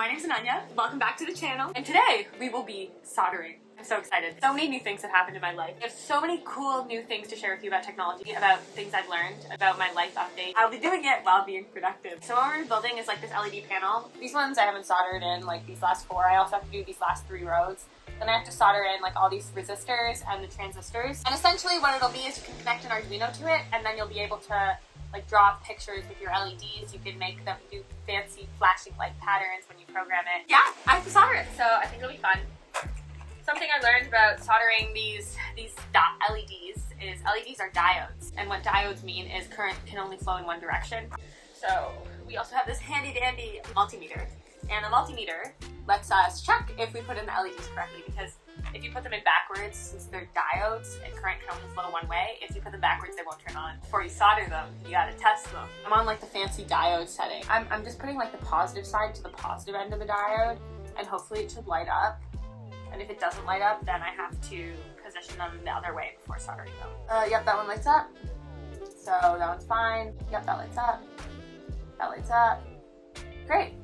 my name's Ananya. Welcome back to the channel. And today we will be soldering. I'm so excited. So many new things have happened in my life. I have so many cool new things to share with you about technology, about things I've learned, about my life update. I'll be doing it while being productive. So what we're building is like this LED panel. These ones I haven't soldered in, like these last 4. I also have to do these last 3 rows. Then I have to solder in like all these resistors and the transistors. And essentially what it'll be is you can connect an Arduino to it, and then you'll be able to like draw pictures with your LEDs. You can make them do fancy flashing light patterns when you program it. Yeah, I have to solder it, so I think it'll be fun. Something I learned about soldering these LEDs is LEDs are diodes, and what diodes mean is current can only flow in one direction. So we also have this handy dandy multimeter, and the multimeter lets us check if we put in the LEDs correctly, because if you put them in backwards, since they're diodes and current can only flow one way, if you put them backwards they won't turn on. Before you solder them, you gotta test them. I'm on like the fancy diode setting. I'm just putting like the positive side to the positive end of the diode, and hopefully it should light up. And if it doesn't light up, then I have to position them the other way before soldering them. Yep, that one lights up. So that one's fine. Yep, that lights up. That lights up. Great.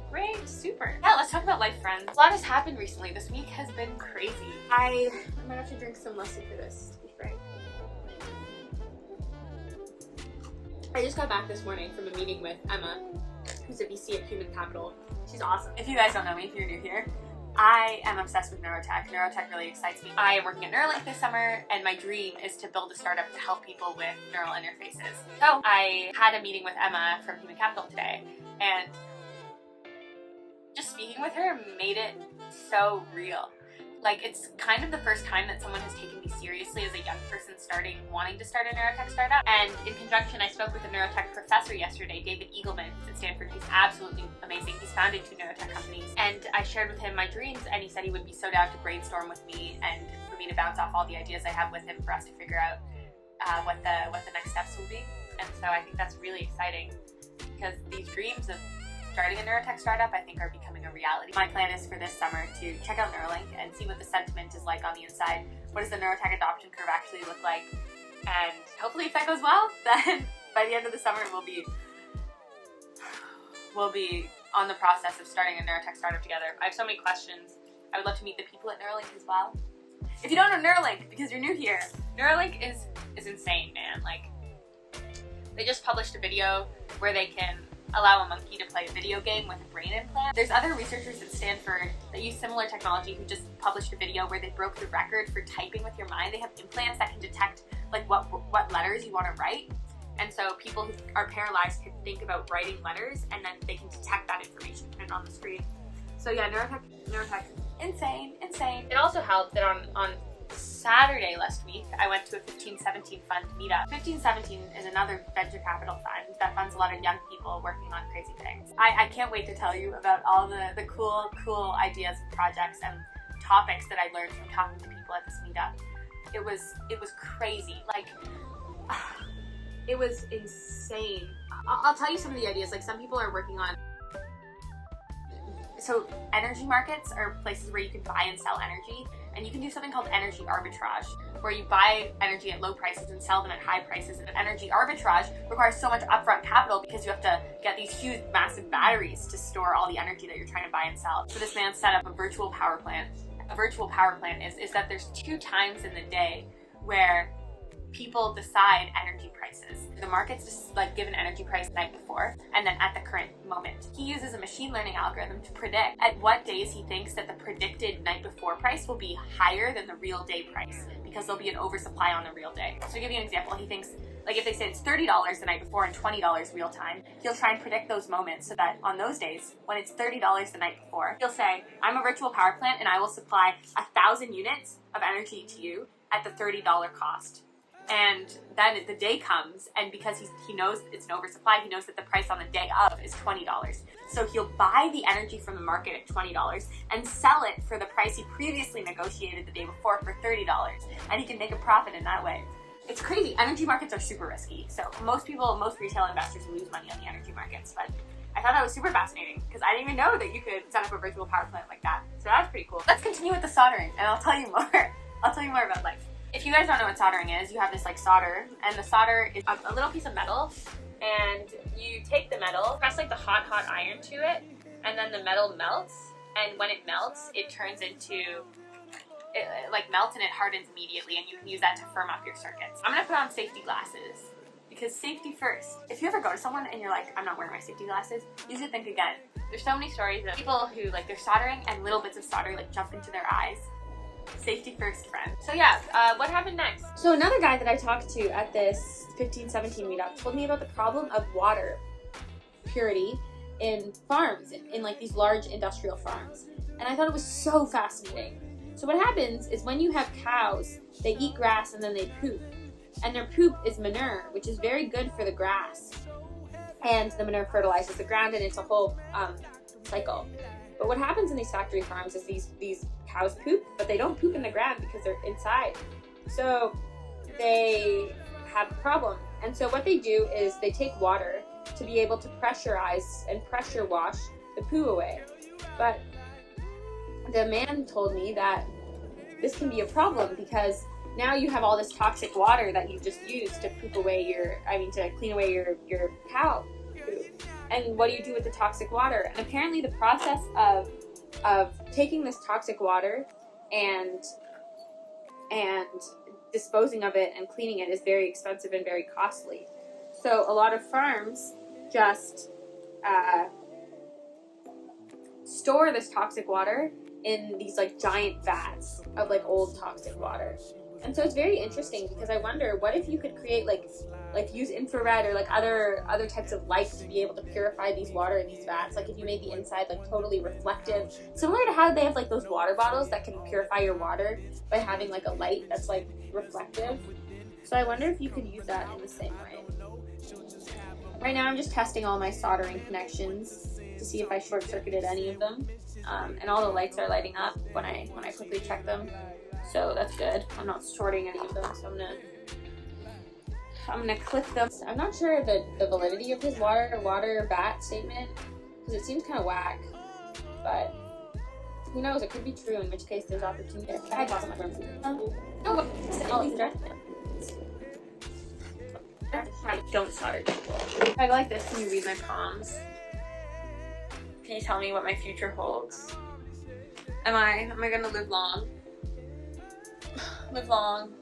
Great, super. Yeah, let's talk about life, friends. A lot has happened recently. This week has been crazy. I might have to drink some lusty for this, to be frank. I just got back this morning from a meeting with Emma, who's a VC at Human Capital. She's awesome. If you guys don't know me, if you're new here, I am obsessed with neurotech. Neurotech really excites me. I am working at Neuralink this summer, and my dream is to build a startup to help people with neural interfaces. So I had a meeting with Emma from Human Capital today, and just speaking with her made it so real. Like, it's kind of the first time that someone has taken me seriously as a young person wanting to start a neurotech startup. And in conjunction, I spoke with a neurotech professor yesterday, David Eagleman, who's at Stanford. He's absolutely amazing. He's founded 2 neurotech companies. And I shared with him my dreams, and he said he would be so down to brainstorm with me and for me to bounce off all the ideas I have with him for us to figure out what the next steps will be. And so I think that's really exciting, because these dreams of starting a neurotech startup, I think, are becoming a reality. My plan is for this summer to check out Neuralink and see what the sentiment is like on the inside. What does the neurotech adoption curve actually look like? And hopefully, if that goes well, then by the end of the summer, we'll be on the process of starting a neurotech startup together. I have so many questions. I would love to meet the people at Neuralink as well. If you don't know Neuralink, because you're new here, Neuralink is insane, man. Like, they just published a video where they can allow a monkey to play a video game with a brain implant. There's other researchers at Stanford that use similar technology who just published a video where they broke the record for typing with your mind. They have implants that can detect like what letters you want to write. And so people who are paralyzed can think about writing letters, and then they can detect that information and put it on the screen. So yeah, neurotech, insane. It also helped that on Saturday last week, I went to a 1517 fund meetup. 1517 is another venture capital fund that funds a lot of young people working on crazy things. I can't wait to tell you about all the cool ideas and projects and topics that I learned from talking to people at this meetup. It was crazy. Like, it was insane. I'll tell you some of the ideas. Like, some people are working on. So energy markets are places where you can buy and sell energy, and you can do something called energy arbitrage, where you buy energy at low prices and sell them at high prices. And energy arbitrage requires so much upfront capital because you have to get these huge, massive batteries to store all the energy that you're trying to buy and sell. So this man set up a virtual power plant. A virtual power plant is that there's 2 times in the day where people decide energy prices. The market's just like give an energy price the night before, and then at the current moment. He uses a machine learning algorithm to predict at what days he thinks that the predicted night before price will be higher than the real day price, because there'll be an oversupply on the real day. So to give you an example, he thinks, like, if they say it's $30 the night before and $20 real time, he'll try and predict those moments so that on those days, when it's $30 the night before, he'll say, I'm a virtual power plant and I will supply 1,000 units of energy to you at the $30 cost. And then the day comes, and because he knows it's an oversupply, he knows that the price on the day of is $20. So he'll buy the energy from the market at $20 and sell it for the price he previously negotiated the day before for $30. And he can make a profit in that way. It's crazy. Energy markets are super risky. So most retail investors lose money on the energy markets. But I thought that was super fascinating, because I didn't even know that you could set up a virtual power plant like that. So that's pretty cool. Let's continue with the soldering, and I'll tell you more. I'll tell you more about life. If you guys don't know what soldering is, you have this like solder, and the solder is a little piece of metal, and you take the metal, press like the hot iron to it, and then the metal melts, and when it melts, it turns into, it like melts and it hardens immediately, and you can use that to firm up your circuits. I'm gonna put on safety glasses, because safety first. If you ever go to someone and you're like, I'm not wearing my safety glasses, you should think again. There's so many stories of people who, like, they're soldering and little bits of solder, like, jump into their eyes. Safety first, friend. So yeah, what happened next? So another guy that I talked to at this 15-17 meetup told me about the problem of water purity in farms, in like these large industrial farms. And I thought it was so fascinating. So what happens is when you have cows, they eat grass and then they poop. And their poop is manure, which is very good for the grass. And the manure fertilizes the ground, and it's a whole cycle. But what happens in these factory farms is these cows poop, but they don't poop in the ground because they're inside. So they have a problem. And so what they do is they take water to be able to pressurize and pressure wash the poo away. But the man told me that this can be a problem because now you have all this toxic water that you just used to poop away to clean away your cow poop. And what do you do with the toxic water? And apparently the process of taking this toxic water and disposing of it and cleaning it is very expensive and very costly. So a lot of farms just store this toxic water in these like giant vats of like old toxic water. And so it's very interesting because I wonder, what if you could create like use infrared or like other types of light to be able to purify these water in these vats? Like if you made the inside like totally reflective, similar to how they have like those water bottles that can purify your water by having like a light that's like reflective. So I wonder if you could use that in the same way. Right now I'm just testing all my soldering connections to see if I short-circuited any of them. And all the lights are lighting up when I quickly check them. So that's good. I'm not shorting any of them, so I'm gonna click them. I'm not sure the validity of his water vat statement because it seems kind of whack, but who knows? It could be true. In which case, there's opportunity. I toss my room. Don't solder. I like this. Can you read my palms? Can you tell me what my future holds? Am I gonna live long? Live long.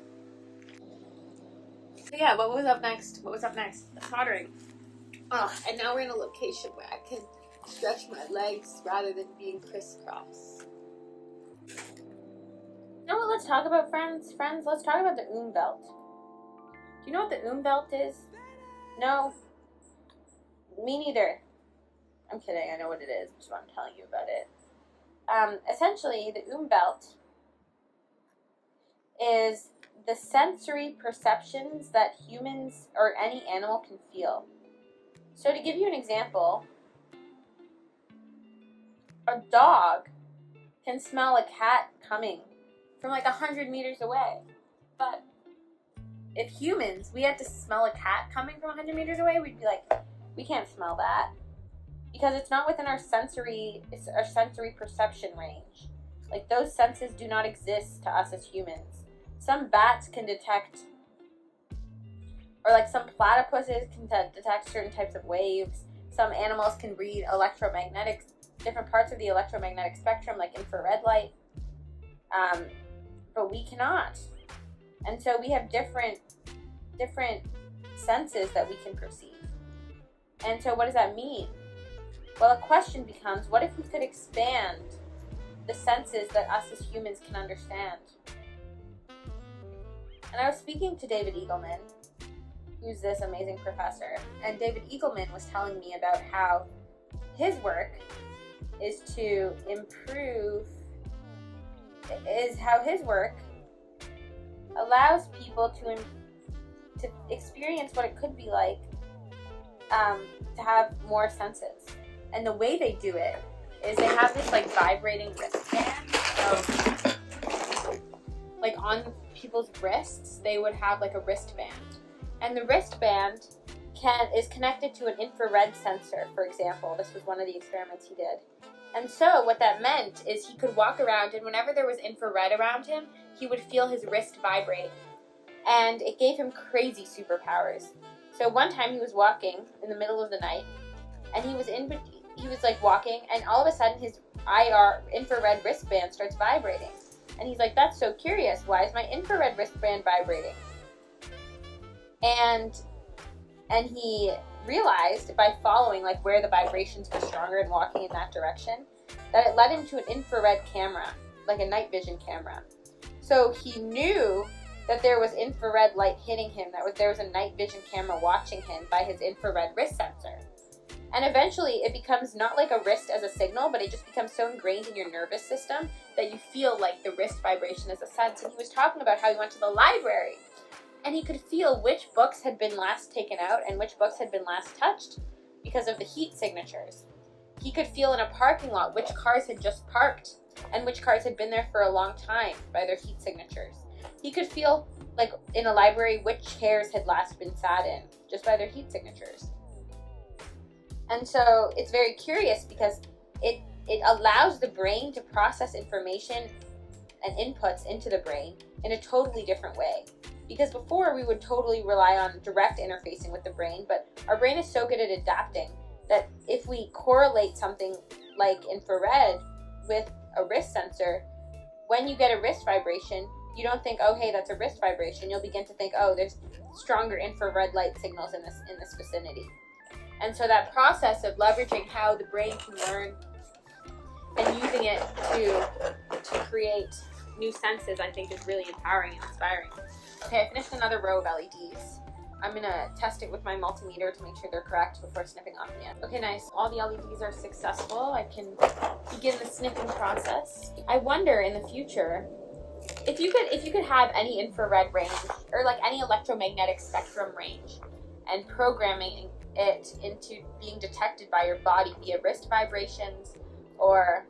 So yeah, what was up next? Soldering. Oh, and now we're in a location where I can stretch my legs rather than being crisscross. You know what? Let's talk about friends. Let's talk about the belt. Do you know what the belt is? No. Me neither. I'm kidding. I know what it is. Just want to tell you about it. Essentially, the belt is the sensory perceptions that humans or any animal can feel. So to give you an example, a dog can smell a cat coming from like 100 meters away. But if humans, we had to smell a cat coming from 100 meters away, we'd be like, we can't smell that. Because it's not within our sensory perception range. Like those senses do not exist to us as humans. Some bats can detect, or like some platypuses can detect certain types of waves. Some animals can read different parts of the electromagnetic spectrum, like infrared light. But we cannot. And so we have different senses that we can perceive. And so what does that mean? Well, a question becomes, what if we could expand the senses that us as humans can understand? And I was speaking to David Eagleman, who's this amazing professor, and David Eagleman was telling me about how his work is to how his work allows people to experience what it could be like to have more senses. And the way they do it is they have this like vibrating wristband. So like on people's wrists, they would have like a wristband. And the wristband is connected to an infrared sensor, for example. This was one of the experiments he did. And so what that meant is he could walk around, and whenever there was infrared around him, he would feel his wrist vibrate. And it gave him crazy superpowers. So one time he was walking in the middle of the night, and he was he was like walking, and all of a sudden his infrared wristband starts vibrating. And he's like, that's so curious. Why is my infrared wristband vibrating? And he realized by following like where the vibrations were stronger and walking in that direction, that it led him to an infrared camera, like a night vision camera. So he knew that there was infrared light hitting him, there was a night vision camera watching him by his infrared wrist sensor. And eventually it becomes not like a wrist as a signal, but it just becomes so ingrained in your nervous system that you feel like the wrist vibration is a sense. And he was talking about how he went to the library and he could feel which books had been last taken out and which books had been last touched because of the heat signatures. He could feel in a parking lot which cars had just parked and which cars had been there for a long time by their heat signatures. He could feel, like in a library, which chairs had last been sat in just by their heat signatures. And so it's very curious because it allows the brain to process information and inputs into the brain in a totally different way. Because before we would totally rely on direct interfacing with the brain, but our brain is so good at adapting that if we correlate something like infrared with a wrist sensor, when you get a wrist vibration, you don't think, oh, hey, that's a wrist vibration. You'll begin to think, oh, there's stronger infrared light signals in this vicinity. And so that process of leveraging how the brain can learn and using it to create new senses, I think is really empowering and inspiring. Okay, I finished another row of LEDs. I'm gonna test it with my multimeter to make sure they're correct before snipping off the end. Okay, nice. All the LEDs are successful. I can begin the snipping process. I wonder in the future if you could have any infrared range or like any electromagnetic spectrum range and programming it into being detected by your body via wrist vibrations or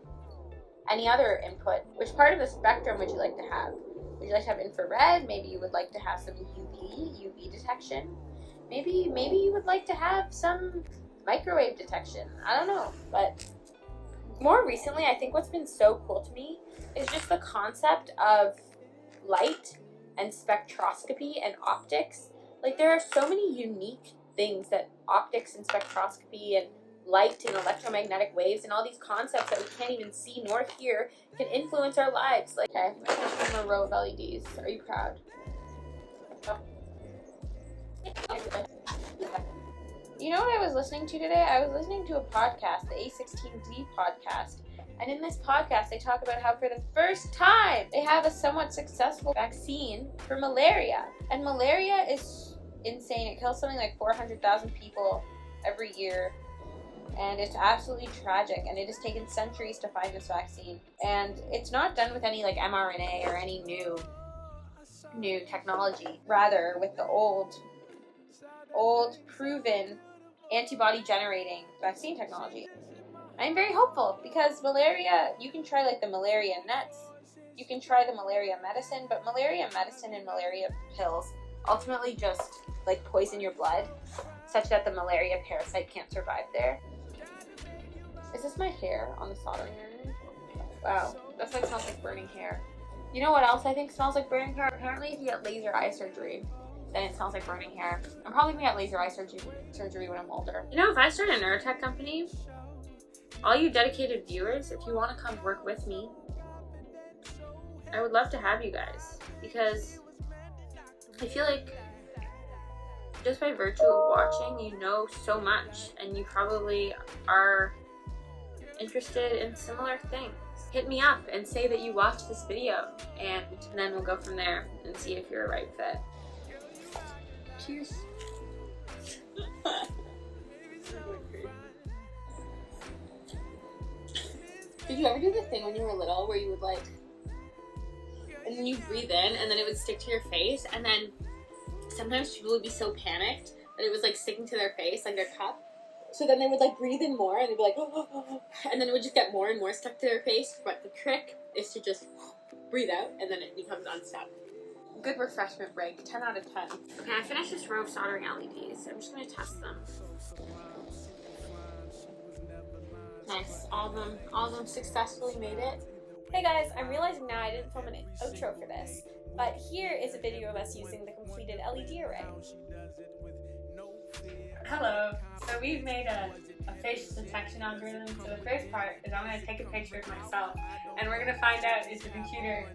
any other input. Which part of the spectrum would you like to have? Would you like to have infrared? Maybe you would like to have some UV detection. Maybe you would like to have some microwave detection. I don't know. But more recently, I think what's been so cool to me is just the concept of light and spectroscopy and optics. Like there are so many unique things that optics and spectroscopy and light and electromagnetic waves and all these concepts that we can't even see nor hear can influence our lives. Like, okay, I finished one more row of LEDs. Are you proud? Oh. You know what I was listening to today? I was listening to a podcast, the A16Z podcast. And in this podcast, they talk about how for the first time, they have a somewhat successful vaccine for malaria. And malaria is insane. It kills something like 400,000 people every year. And it's absolutely tragic. And it has taken centuries to find this vaccine. And it's not done with any like mRNA or any new technology. Rather, with the old, proven antibody generating vaccine technology. I'm very hopeful because malaria, you can try like the malaria nets, you can try the malaria medicine, but malaria medicine and malaria pills ultimately just like poison your blood such that the malaria parasite can't survive there. Is this my hair on the soldering iron? Wow, that's like smells like burning hair. You know what else I think smells like burning hair? Apparently if you get laser eye surgery, then it smells like burning hair. I'm probably gonna get laser eye surgery when I'm older. You know, if I start a neurotech company, all you dedicated viewers, if you want to come work with me, I would love to have you guys, because I feel like just by virtue of watching, you know so much, and you probably are interested in similar things. Hit me up and say that you watched this video, and then we'll go from there and see if you're a right fit. Cheers. Did you ever do the thing when you were little where you would like, and then you breathe in and then it would stick to your face, and then sometimes people would be so panicked that it was like sticking to their face, like their cup. So then they would like breathe in more and they'd be like, oh, and then it would just get more and more stuck to their face. But the trick is to just breathe out and then it becomes unstuck. Good refreshment break, 10 out of 10. Okay, I finished this row of soldering LEDs. I'm just gonna test them. Nice, all of them successfully made it. Hey guys, I'm realizing now I didn't film an outro for this, but here is a video of us using the completed LED array. Hello. So we've made a a face detection algorithm. So the first part is I'm going to take a picture of myself, and we're going to find out if the computer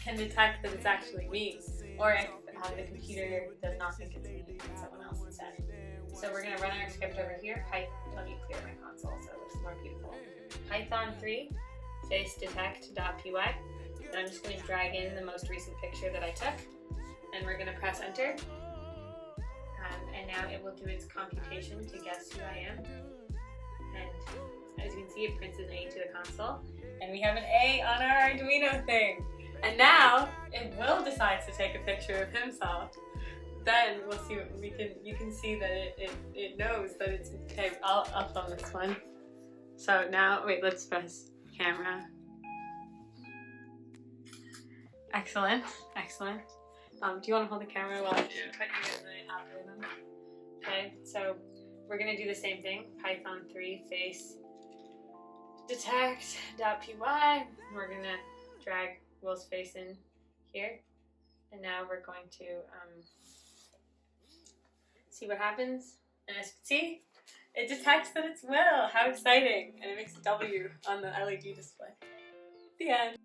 can detect that it's actually me, or if the computer does not think it's me and someone else instead. So we're going to run our script over here. Let me clear my console so it looks more beautiful. Python 3 face detect.py. And I'm just going to drag in the most recent picture that I took, and we're going to press enter. And now it will do its computation to guess who I am. And as you can see, it prints an A to the console. And we have an A on our Arduino thing. And now, if Will decides to take a picture of himself, then we'll see what you can see that it knows that it's, okay, I'll film this one. So now, wait, let's press camera. Excellent, excellent. Do you want to hold the camera while I put you in the algorithm? Okay, so we're going to do the same thing. Python 3 face detect.py. We're going to drag Will's face in here. And now we're going to see what happens. And as you can see, it detects that it's Will. How exciting. And it makes a W on the LED display. The end.